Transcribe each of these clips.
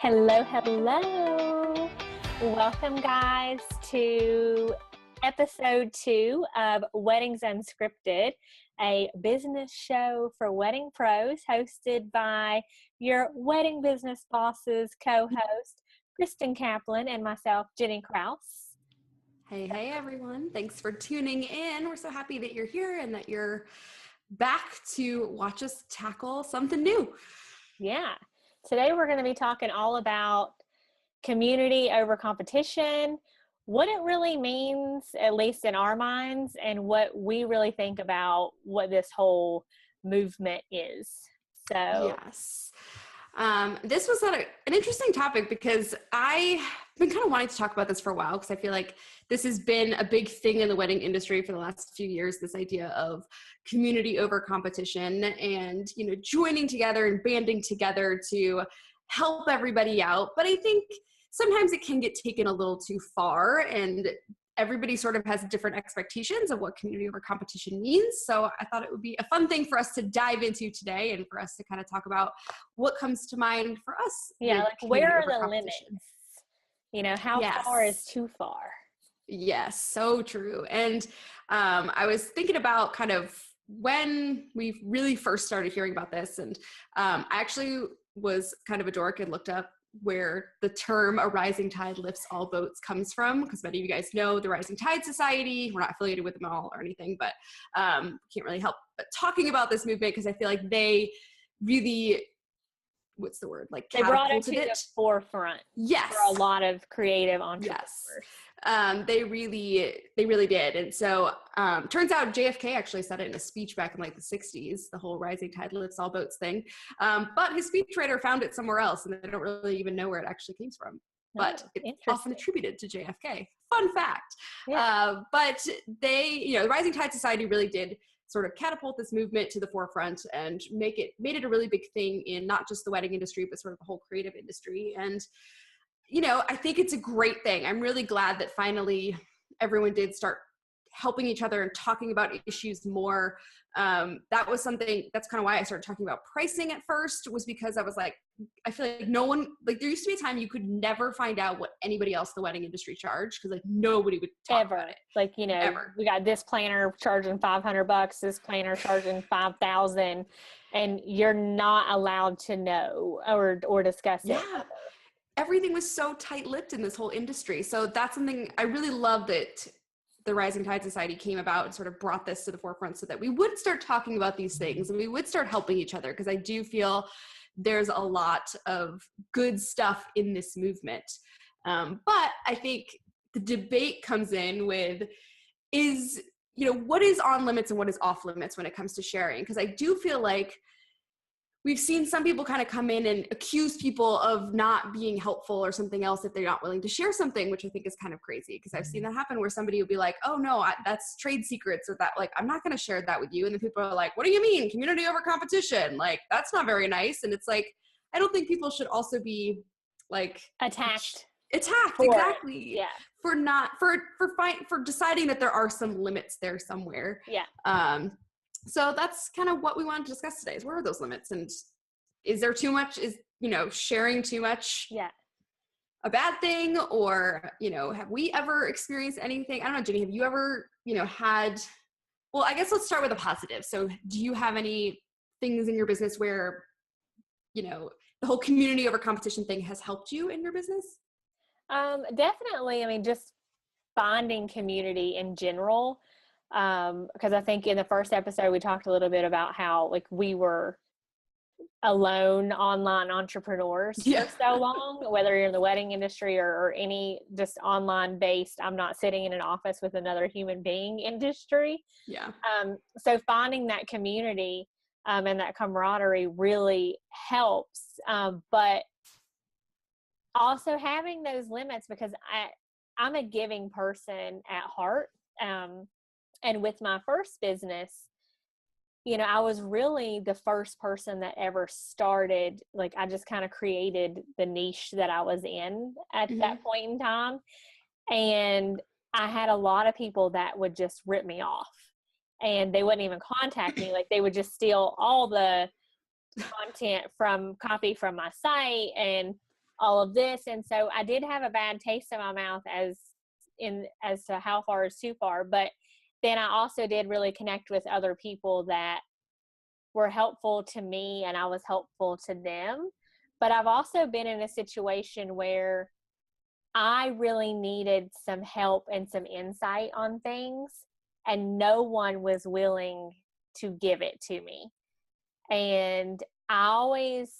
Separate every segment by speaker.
Speaker 1: Hello, hello. Welcome, guys, to episode 2 of Weddings Unscripted, a business show for wedding pros hosted by your wedding business boss's co-host, Kristin Kaplan, and myself, Ginny Krauss.
Speaker 2: Hey, everyone. Thanks for tuning in. We're so happy that you're here and that you're back to watch us tackle something new.
Speaker 1: Yeah. Today, we're going to be talking all about community over competition, what it really means, at least in our minds, and what we really think about what this whole movement is. So,
Speaker 2: yes. This was an interesting topic because I've been kind of wanting to talk about this for a while because I feel like this has been a big thing in the wedding industry for the last few years, this idea of community over competition and, joining together and banding together to help everybody out. But I think sometimes it can get taken a little too far and everybody sort of has different expectations of what community over competition means. So I thought it would be a fun thing for us to dive into today and for us to kind of talk about what comes to mind for us.
Speaker 1: Yeah, like where are the limits? How far is too far?
Speaker 2: Yes, so true. And I was thinking about kind of when we really first started hearing about this. And I actually was kind of a dork and looked up where the term "a rising tide lifts all boats" comes from, because many of you guys know the Rising Tide Society. We're not affiliated with them at all or anything, but can't really help but talking about this movement because I feel like they really,
Speaker 1: they brought it to the forefront.
Speaker 2: Yes,
Speaker 1: for a lot of creative entrepreneurs.
Speaker 2: Yes. They really did. And so turns out JFK actually said it in a speech back in the 60s, the whole rising tide lifts all boats thing. But his speechwriter found it somewhere else and they don't really even know where it actually came from. But it's often attributed to JFK. Fun fact. Yeah. But the Rising Tide Society really did sort of catapult this movement to the forefront and made it a really big thing in not just the wedding industry, but sort of the whole creative industry. And I think it's a great thing. I'm really glad that finally everyone did start helping each other and talking about issues more. That was something, that's kind of why I started talking about pricing at first, was because I was like, I feel like no one, there used to be a time you could never find out what anybody else in the wedding industry charged because nobody would talk about it.
Speaker 1: Ever. We got this planner charging $500, this planner charging $5,000, and you're not allowed to know or discuss it.
Speaker 2: Everything was so tight-lipped in this whole industry. So that's something I really love that the Rising Tide Society came about and sort of brought this to the forefront so that we would start talking about these things and we would start helping each other, because I do feel there's a lot of good stuff in this movement. But I think the debate comes in with what is on limits and what is off limits when it comes to sharing? Because I do feel like we've seen some people kind of come in and accuse people of not being helpful or something else if they're not willing to share something, which I think is kind of crazy, because I've seen that happen where somebody will be like, oh no, that's trade secrets, or that I'm not going to share that with you. And then people are like, what do you mean? Community over competition? That's not very nice. And it's like, I don't think people should also be
Speaker 1: attacked.
Speaker 2: Exactly.
Speaker 1: Yeah.
Speaker 2: For deciding that there are some limits there somewhere.
Speaker 1: Yeah.
Speaker 2: So that's kind of what we wanted to discuss today, is what are those limits? And is there too much, sharing too much a bad thing? Or, have we ever experienced anything? I don't know, Ginny, have you ever, I guess let's start with a positive. So do you have any things in your business where, the whole community over competition thing has helped you in your business?
Speaker 1: Definitely. Just finding community in general. Because I think in the first episode, we talked a little bit about how we were alone online entrepreneurs for so long, whether you're in the wedding industry or any just online based, I'm not sitting in an office with another human being industry.
Speaker 2: Yeah.
Speaker 1: So finding that community and that camaraderie really helps. But also having those limits, because I'm a giving person at heart. And with my first business, I was really the first person that ever started, I just kind of created the niche that I was in at that point in time. And I had a lot of people that would just rip me off and they wouldn't even contact me. They would just steal all the content copy from my site and all of this. And so I did have a bad taste in my mouth as to how far is too far. But then I also did really connect with other people that were helpful to me, and I was helpful to them. But I've also been in a situation where I really needed some help and some insight on things, and no one was willing to give it to me. And I always,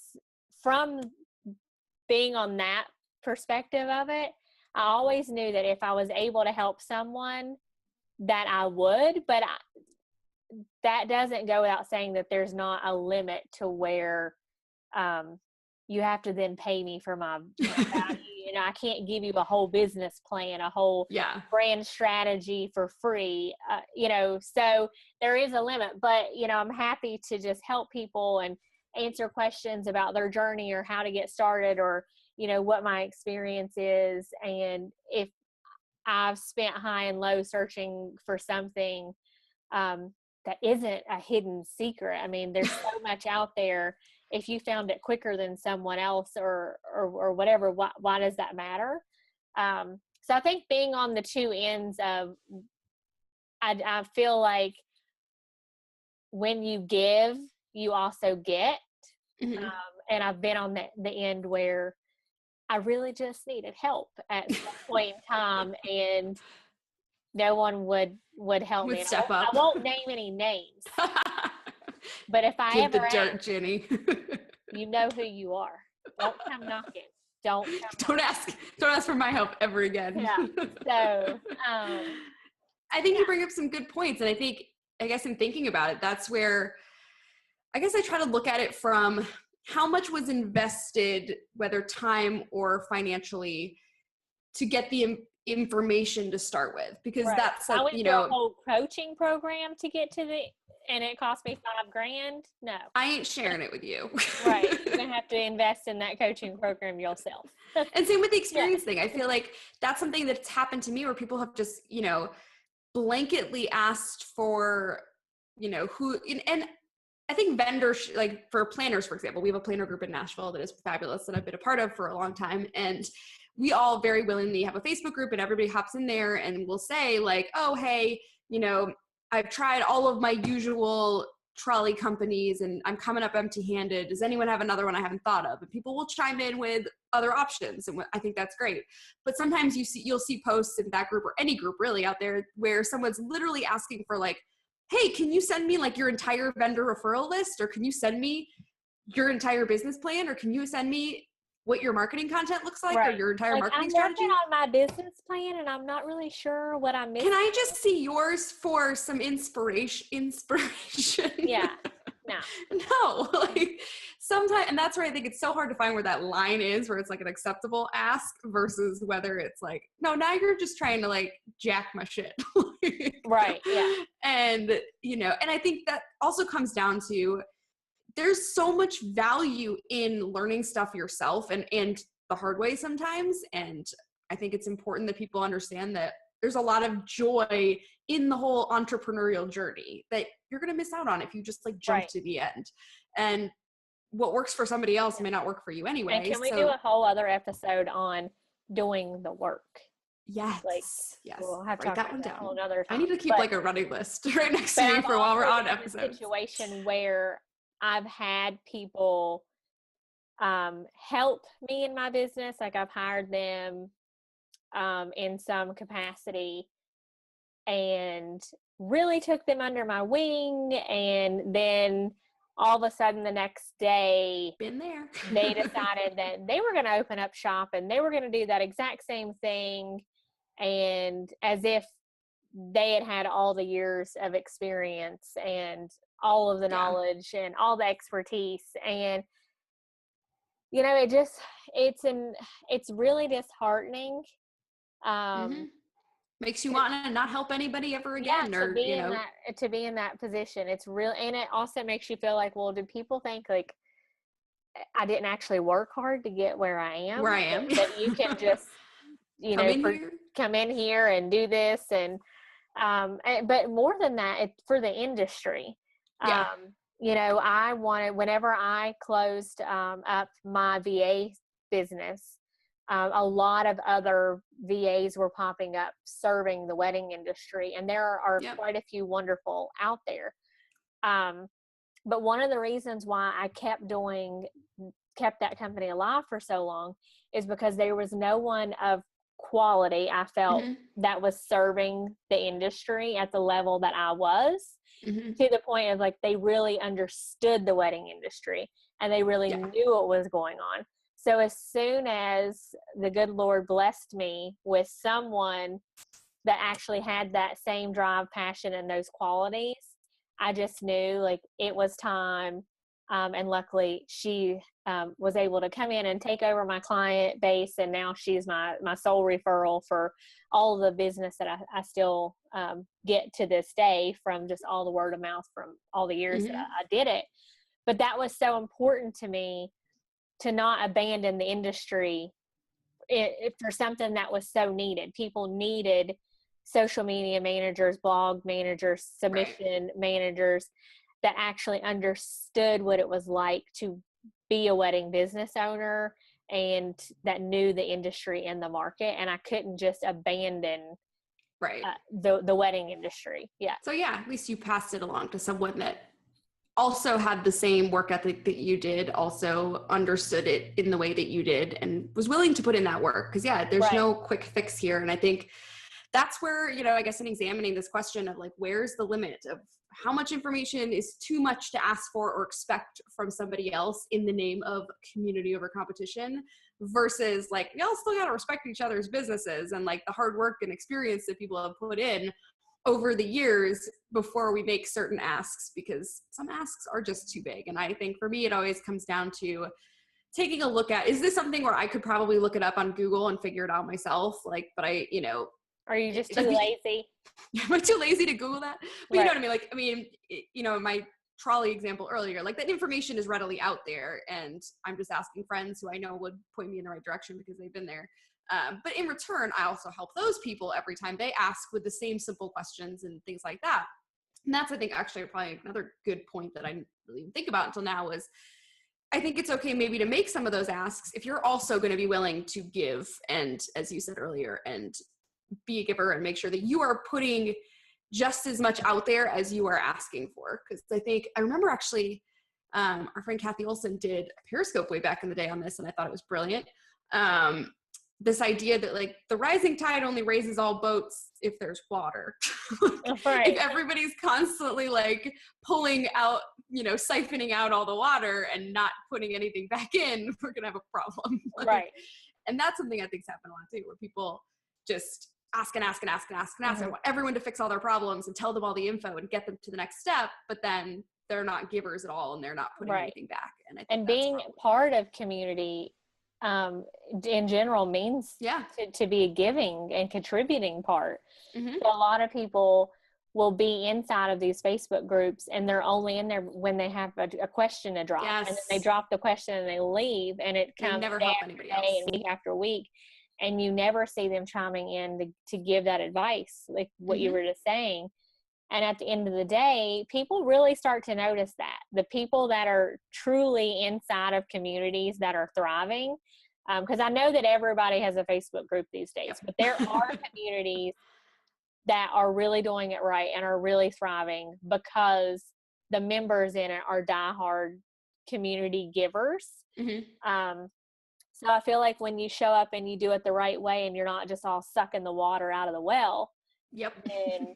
Speaker 1: from being on that perspective of it, I always knew that if I was able to help someone, that I would. But that doesn't go without saying that there's not a limit to where you have to then pay me for my value. I can't give you a whole business plan, a whole brand strategy for free, so there is a limit. But, I'm happy to just help people and answer questions about their journey or how to get started, or, what my experience is. And if I've spent high and low searching for something that isn't a hidden secret. I mean, there's so much out there. If you found it quicker than someone else or whatever, why does that matter? So I think being on the two ends of, I feel like when you give, you also get.
Speaker 2: Mm-hmm.
Speaker 1: And I've been on the end where I really just needed help at some point in time, and no one would help me.
Speaker 2: Step up.
Speaker 1: I won't name any names. But if I
Speaker 2: give
Speaker 1: ever
Speaker 2: the dirt,
Speaker 1: ask,
Speaker 2: Ginny.
Speaker 1: you know who you are. Don't come knocking. Don't
Speaker 2: ask for my help ever again.
Speaker 1: Yeah. So
Speaker 2: I think you bring up some good points. And I guess in thinking about it, that's where I guess I try to look at it from how much was invested, whether time or financially, to get the information to start with, because that's
Speaker 1: I went through a whole coaching program to get to and it cost me $5,000. No,
Speaker 2: I ain't sharing it with you.
Speaker 1: Right. You're going to have to invest in that coaching program yourself.
Speaker 2: And same with the experience thing. I feel like that's something that's happened to me where people have just, blanketly asked for, who, and I think vendors, like for planners, for example, we have a planner group in Nashville that is fabulous that I've been a part of for a long time. And we all very willingly have a Facebook group, and everybody hops in there and will say like, oh, hey, I've tried all of my usual trolley companies and I'm coming up empty-handed. Does anyone have another one I haven't thought of? And people will chime in with other options. And I think that's great. But sometimes you'll see posts in that group, or any group really out there, where someone's literally asking for like, hey, can you send me like your entire vendor referral list? Or can you send me your entire business plan? Or can you send me what your marketing content looks like, or your entire marketing strategy?
Speaker 1: I'm working on my business plan and I'm not really sure what I'm missing.
Speaker 2: Can I just see yours for some inspiration?
Speaker 1: Yeah.
Speaker 2: No, like sometimes, and that's where I think it's so hard to find where that line is, where it's like an acceptable ask versus whether it's like, no, now you're just trying to like jack my shit.
Speaker 1: Right. Yeah.
Speaker 2: And, and I think that also comes down to, there's so much value in learning stuff yourself and the hard way sometimes. And I think it's important that people understand that there's a lot of joy in the whole entrepreneurial journey that you're going to miss out on if you just like jump to the end. And what works for somebody else may not work for you anyway.
Speaker 1: And can we do a whole other episode on doing the work?
Speaker 2: Yes.
Speaker 1: Yes. We'll have to talk about that whole another time.
Speaker 2: I need to keep like a running list right next to me for while we're on episodes.
Speaker 1: Situation where I've had people help me in my business. Like I've hired them in some capacity and really took them under my wing. And then all of a sudden the next day,
Speaker 2: been there.
Speaker 1: They decided that they were going to open up shop and they were going to do that exact same thing. And as if they had had all the years of experience and all of the knowledge and all the expertise. And, it's really disheartening.
Speaker 2: Makes you want to not help anybody ever again,
Speaker 1: to be in that position. It's real. And it also makes you feel like, well, do people think like I didn't actually work hard to get where I am? That you can just, come in here and do this. And, but more than that, it's for the industry. I wanted, whenever I closed up my VA business. A lot of other VAs were popping up serving the wedding industry, and there are quite a few wonderful out there. But one of the reasons why I kept that company alive for so long is because there was no one of quality, I felt, that was serving the industry at the level that I was, to the point of like, they really understood the wedding industry and they really knew what was going on. So as soon as the good Lord blessed me with someone that actually had that same drive, passion, and those qualities, I just knew like it was time. And luckily she was able to come in and take over my client base. And now she's my sole referral for all the business that I still get to this day from just all the word of mouth from all the years that I did it. But that was so important to me to not abandon the industry for something that was so needed. People needed social media managers, blog managers, submission managers that actually understood what it was like to be a wedding business owner and that knew the industry and the market. And I couldn't just abandon the wedding industry. Yeah.
Speaker 2: So yeah, at least you passed it along to someone that also had the same work ethic that you did, also understood it in the way that you did, and was willing to put in that work. Because there's no quick fix here. And I think that's where, I guess in examining this question of like, where's the limit of how much information is too much to ask for or expect from somebody else in the name of community over competition, versus like, we all still got to respect each other's businesses and like the hard work and experience that people have put in over the years before we make certain asks, because some asks are just too big. And I think for me, it always comes down to taking a look at, is this something where I could probably look it up on Google and figure it out myself? Like, but
Speaker 1: are you just too lazy?
Speaker 2: Am I too lazy to Google that? But you know what I mean? Like, my trolley example earlier, like that information is readily out there, and I'm just asking friends who I know would point me in the right direction because they've been there. But in return, I also help those people every time they ask with the same simple questions and things like that. And that's, I think, actually probably another good point that I didn't really even think about until now was, I think it's okay maybe to make some of those asks if you're also going to be willing to give, and as you said earlier, and be a giver and make sure that you are putting just as much out there as you are asking for. Because I remember actually our friend Kathy Olson did a Periscope way back in the day on this, and I thought it was brilliant. This idea that like the rising tide only raises all boats if there's water. If everybody's constantly like pulling out, siphoning out all the water and not putting anything back in, we're going to have a problem. And that's something I think's happened a lot too, where people just ask and want everyone to fix all their problems and tell them all the info and get them to the next step. But then they're not givers at all and they're not putting anything back. And I think
Speaker 1: being part of community in general means to be a giving and contributing part. So a lot of people will be inside of these Facebook groups and they're only in there when they have a question to drop, and then they drop the question and they leave, and it comes
Speaker 2: never help anybody else.
Speaker 1: And week after week, and you never see them chiming in to give that advice, like what you were just saying. And at the end of the day, people really start to notice that. The people that are truly inside of communities that are thriving, because I know that everybody has a Facebook group these days, but there are communities that are really doing it right and are really thriving because the members in it are diehard community givers. So I feel like when you show up and you do it the right way and you're not just all sucking the water out of the well, then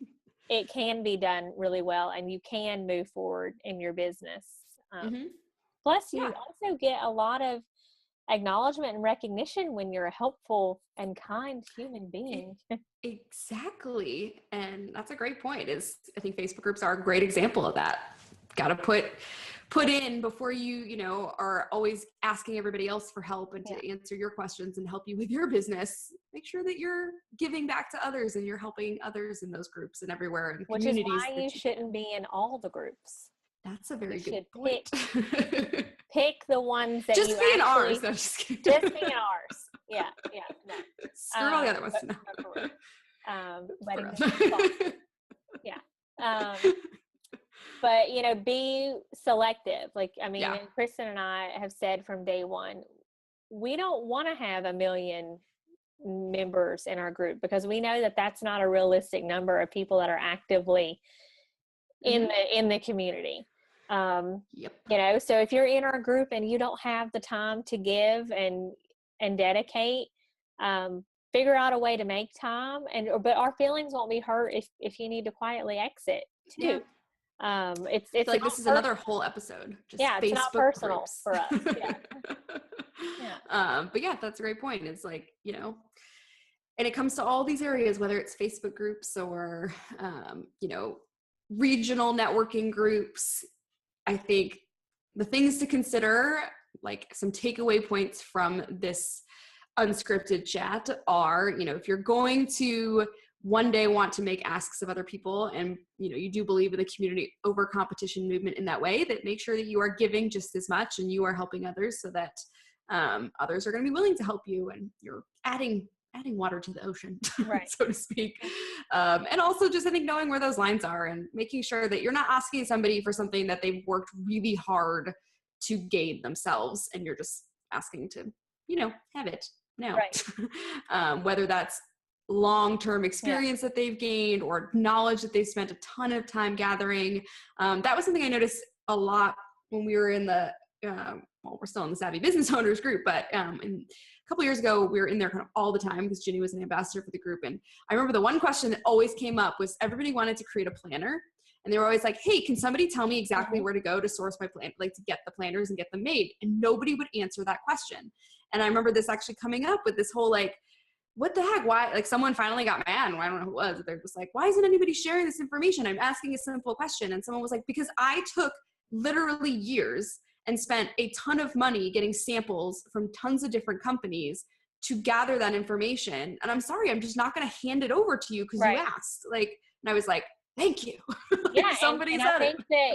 Speaker 1: it can be done really well and you can move forward in your business. Plus, you also get a lot of acknowledgement and recognition when you're a helpful and kind human being.
Speaker 2: Exactly. And that's a great point. I think Facebook groups are a great example of that. Got to put in before you are always asking everybody else for help and to answer your questions and help you with your business. Make sure that you're giving back to others and you're helping others in those groups and everywhere. And
Speaker 1: which is why you shouldn't be in all the groups.
Speaker 2: That's a very good point.
Speaker 1: Pick the ones that
Speaker 2: just
Speaker 1: you
Speaker 2: be in
Speaker 1: actually,
Speaker 2: ours. No, just be
Speaker 1: in ours. Yeah. No.
Speaker 2: Screw all the other ones.
Speaker 1: But be selective. Like, I mean, and Kristin and I have said from day one, we don't want to have 1 million members in our group, because we know that that's not a realistic number of people that are actively in the community. So if you're in our group and you don't have the time to give and dedicate, figure out a way to make time, but our feelings won't be hurt if you need to quietly exit too. It's
Speaker 2: like this is another whole episode. Just
Speaker 1: it's
Speaker 2: Facebook
Speaker 1: not personal
Speaker 2: groups.
Speaker 1: for us.
Speaker 2: But yeah, that's a great point. It's like, and it comes to all these areas, whether it's Facebook groups or, regional networking groups. I think the things to consider, like some takeaway points from this unscripted chat are, if you're going to one day want to make asks of other people, and you do believe in the community over competition movement in that way, that make sure that you are giving just as much and you are helping others, so that others are going to be willing to help you, and you're adding water to the ocean, right. so to speak. And also just, I think, knowing where those lines are and making sure that you're not asking somebody for something that they've worked really hard to gain themselves, and you're just asking to, have it now. Right. Whether that's long-term experience that they've gained or knowledge that they've spent a ton of time gathering. That was something I noticed a lot when we were in the, we're still in the Savvy Business Owners group, but a couple years ago, we were in there kind of all the time because Ginny was an ambassador for the group. And I remember the one question that always came up was everybody wanted to create a planner. And they were always like, hey, can somebody tell me exactly where to go to source my plan, like to get the planners and get them made? And nobody would answer that question. And I remember this actually coming up with this whole like, what the heck? Why? Like someone finally got mad, and I don't know who it was, but they're just like, why isn't anybody sharing this information? I'm asking a simple question. And someone was like, because I took literally years and spent a ton of money getting samples from tons of different companies to gather that information. And I'm sorry, I'm just not going to hand it over to you because you asked. Like, and I was like, thank you.
Speaker 1: Yeah,
Speaker 2: somebody
Speaker 1: and
Speaker 2: said
Speaker 1: I think that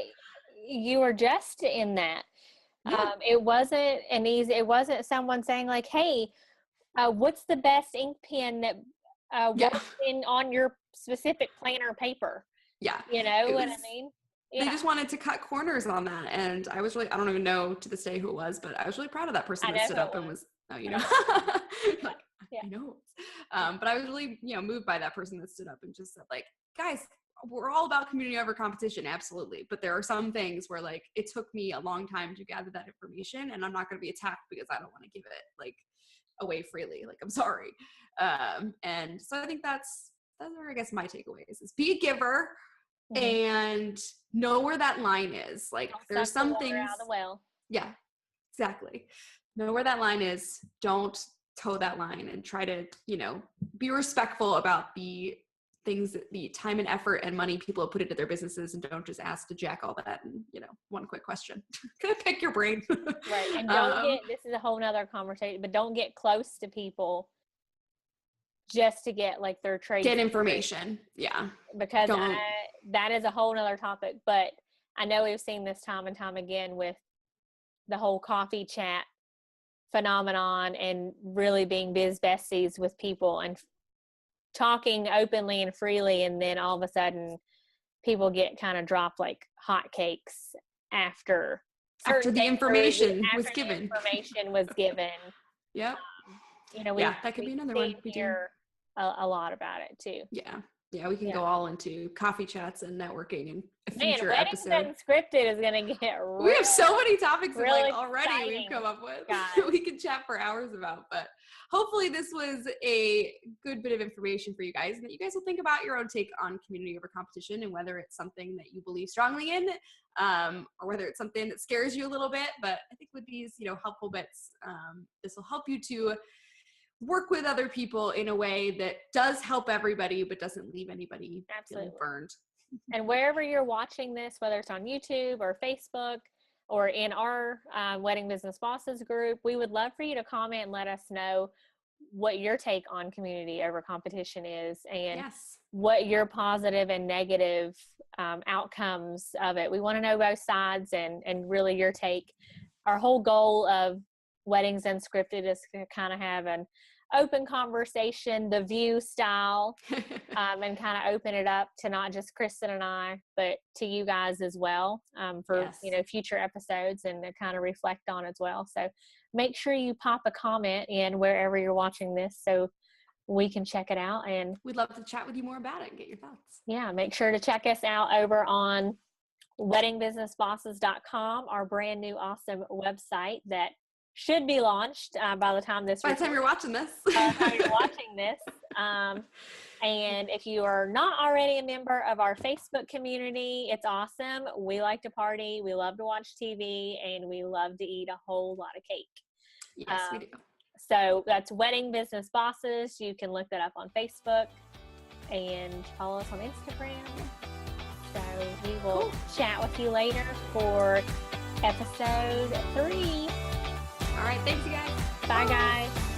Speaker 1: you were just in that. Yeah. It wasn't it wasn't someone saying like, hey, what's the best ink pen that works on your specific planner paper? Yeah. You know what I mean?
Speaker 2: They just wanted to cut corners on that. And I was really, I don't even know to this day who it was, but I was really proud of that person that stood up and was, oh, you know, like, I know. But I was really, moved by that person that stood up and just said like, guys, we're all about community over competition. Absolutely. But there are some things where like, it took me a long time to gather that information, and I'm not going to be attacked because I don't want to give it like away freely. Like, I'm sorry. And so I think that's where I guess my takeaways is be a giver. Mm-hmm. And know where that line is. Like there's some things. Out of the well. Yeah, exactly. Know where that line is. Don't toe that line, and try to, be respectful about the things that the time and effort and money people have put into their businesses, and don't just ask to jack all that. And, one quick question. Can I pick your brain?
Speaker 1: Right. And don't this is a whole nother conversation, but don't get close to people just to get like their trade.
Speaker 2: Get information. Yeah.
Speaker 1: Because that is a whole nother topic, but I know we've seen this time and time again with the whole coffee chat phenomenon, and really being biz besties with people and talking openly and freely. And then all of a sudden people get kind of dropped like hotcakes after
Speaker 2: the information was given.
Speaker 1: Information was given.
Speaker 2: Yep. That could be another one.
Speaker 1: We hear a lot about it too.
Speaker 2: Yeah, we can go all into coffee chats and networking in a future episode.
Speaker 1: Unscripted is going to get
Speaker 2: we have so many topics
Speaker 1: really
Speaker 2: already
Speaker 1: exciting.
Speaker 2: We've come up with we could chat for hours about, but hopefully this was a good bit of information for you guys, and that you guys will think about your own take on community over competition, and whether it's something that you believe strongly in, or whether it's something that scares you a little bit. But I think with these, helpful bits, this will help you to work with other people in a way that does help everybody, but doesn't leave anybody feeling burned.
Speaker 1: And wherever you're watching this, whether it's on YouTube or Facebook or in our Wedding Business Bosses group, we would love for you to comment and let us know what your take on community over competition is, and what your positive and negative outcomes of it. We want to know both sides, and really your take. Our whole goal of Weddings Unscripted is to kind of have open conversation, The View style, and kind of open it up to not just Kristin and I, but to you guys as well, for, future episodes and to kind of reflect on as well. So make sure you pop a comment in wherever you're watching this so we can check it out. And
Speaker 2: we'd love to chat with you more about it and get your thoughts.
Speaker 1: Yeah, make sure to check us out over on weddingbusinessbosses.com, our brand new awesome website that should be launched by the time
Speaker 2: you're watching this.
Speaker 1: And if you are not already a member of our Facebook community, it's awesome. We like to party, we love to watch TV, and we love to eat a whole lot of cake.
Speaker 2: Yes, we do.
Speaker 1: So that's Wedding Business Bosses. You can look that up on Facebook and follow us on Instagram. So we will chat with you later for episode 3.
Speaker 2: All right. Thanks, you guys.
Speaker 1: Bye, guys.